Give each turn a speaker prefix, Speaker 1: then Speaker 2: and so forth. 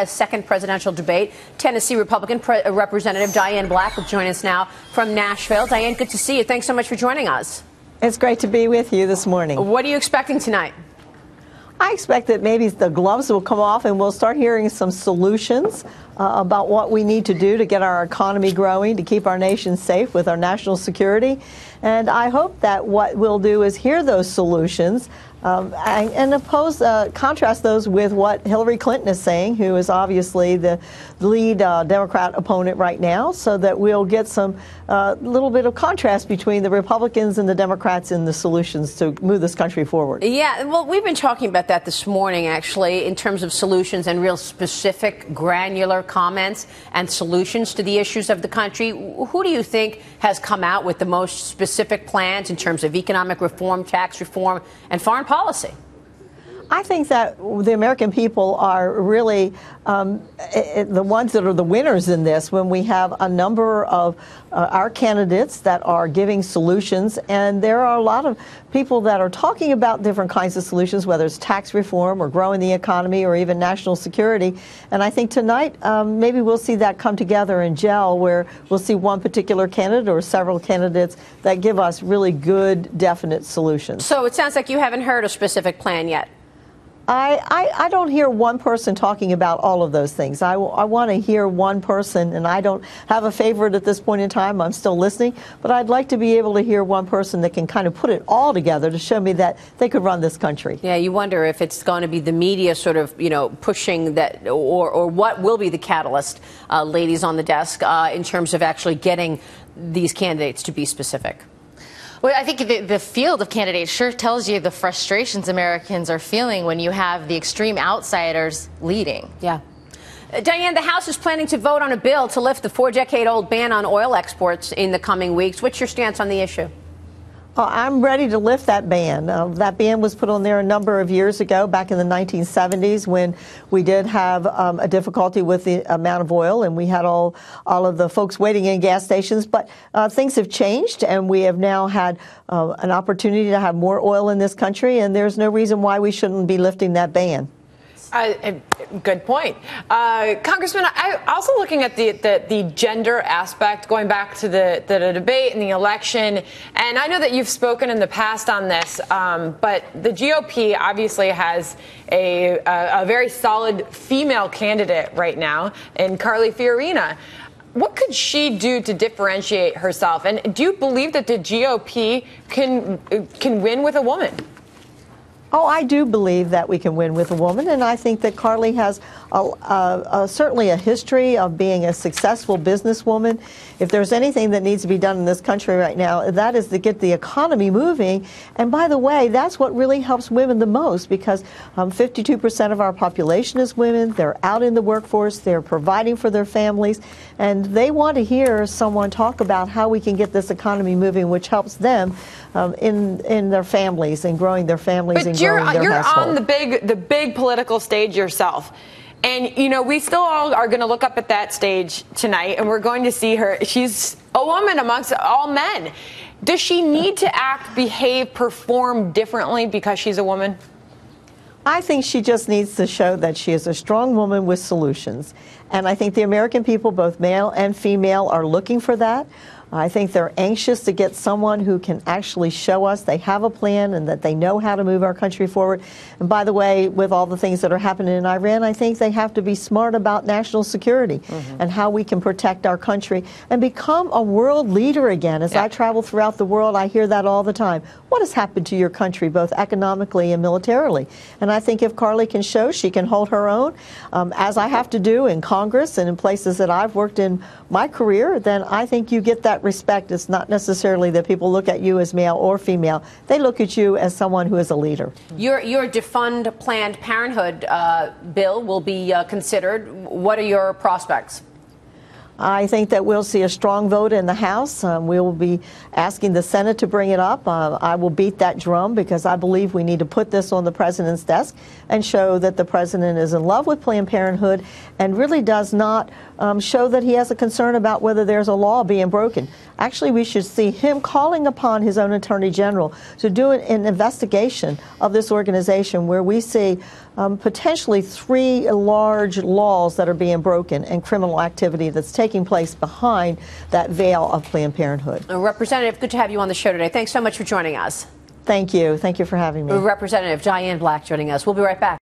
Speaker 1: a second presidential debate. Tennessee Republican Representative Diane Black will join us now from Nashville. Diane, good to see you. Thanks so much for joining us.
Speaker 2: It's great to be with you this morning.
Speaker 1: What are you expecting tonight?
Speaker 2: I expect that maybe the gloves will come off and we'll start hearing some solutions about what we need to do to get our economy growing, to keep our nation safe with our national security. And I hope that what we'll do is hear those solutions and contrast those with what Hillary Clinton is saying, who is obviously the lead Democrat opponent right now, so that we'll get some little bit of contrast between the Republicans and the Democrats in the solutions to move this country forward.
Speaker 1: Yeah, well, we've been talking about that this morning, actually, in terms of solutions and real specific, granular comments and solutions to the issues of the country. Who do you think has come out with the most specific plans in terms of economic reform, tax reform, and foreign policy?
Speaker 2: I think that the American people are really the ones that are the winners in this, when we have a number of our candidates that are giving solutions. And there are a lot of people that are talking about different kinds of solutions, whether it's tax reform or growing the economy or even national security. And I think tonight maybe we'll see that come together and gel, where we'll see one particular candidate or several candidates that give us really good, definite solutions.
Speaker 1: So it sounds like you haven't heard a specific plan yet.
Speaker 2: I don't hear one person talking about all of those things. I want to hear one person, and I don't have a favorite at this point in time. I'm still listening, but I'd like to be able to hear one person that can kind of put it all together to show me that they could run this country.
Speaker 1: Yeah, you wonder if it's going to be the media sort of, pushing that, or what will be the catalyst, ladies on the desk, in terms of actually getting these candidates to be specific.
Speaker 3: Well, I think the field of candidates sure tells you the frustrations Americans are feeling when you have the extreme outsiders leading.
Speaker 1: Yeah. Diane, the House is planning to vote on a bill to lift the 4-decade-old ban on oil exports in the coming weeks. What's your stance on the issue?
Speaker 2: I'm ready to lift that ban. That ban was put on there a number of years ago, back in the 1970s, when we did have a difficulty with the amount of oil, and we had all of the folks waiting in gas stations. But things have changed, and we have now had an opportunity to have more oil in this country, and there's no reason why we shouldn't be lifting that ban.
Speaker 4: Good point. Congressman, I also looking at the gender aspect, going back to the debate and the election. And I know that you've spoken in the past on this, but the GOP obviously has a very solid female candidate right now in Carly Fiorina. What could she do to differentiate herself? And do you believe that the GOP can win with a woman?
Speaker 2: Oh, I do believe that we can win with a woman, and I think that Carly has certainly a history of being a successful businesswoman. If there's anything that needs to be done in this country right now, that is to get the economy moving. And by the way, that's what really helps women the most, because 52% of our population is women. They're out in the workforce. They're providing for their families, and they want to hear someone talk about how we can get this economy moving, which helps them in their families and growing their families and growing their household.
Speaker 4: You're on the big political stage yourself. And, we still all are going to look up at that stage tonight, and we're going to see her. She's a woman amongst all men. Does she need to act, behave, perform differently because she's a woman?
Speaker 2: I think she just needs to show that she is a strong woman with solutions. And I think the American people, both male and female, are looking for that. I think they're anxious to get someone who can actually show us they have a plan and that they know how to move our country forward. And by the way, with all the things that are happening in Iran, I think they have to be smart about national security and how we can protect our country and become a world leader again. As I travel throughout the world, I hear that all the time. What has happened to your country, both economically and militarily? And I think if Carly can show she can hold her own, as I have to do in Congress and in places that I've worked in my career, then I think you get that respect. It's not necessarily that people look at you as male or female. They look at you as someone who is a leader.
Speaker 1: Your defund Planned Parenthood bill will be considered. What are your prospects?
Speaker 2: I think that we'll see a strong vote in the House. We will be asking the Senate to bring it up. I will beat that drum because I believe we need to put this on the president's desk and show that the president is in love with Planned Parenthood and really does not show that he has a concern about whether there's a law being broken. Actually, we should see him calling upon his own attorney general to do an investigation of this organization where we see potentially 3 large laws that are being broken and criminal activity that's taking place behind that veil of Planned Parenthood.
Speaker 1: Representative, good to have you on the show today. Thanks so much for joining us.
Speaker 2: Thank you. Thank you for having me.
Speaker 1: Representative Diane Black joining us. We'll be right back.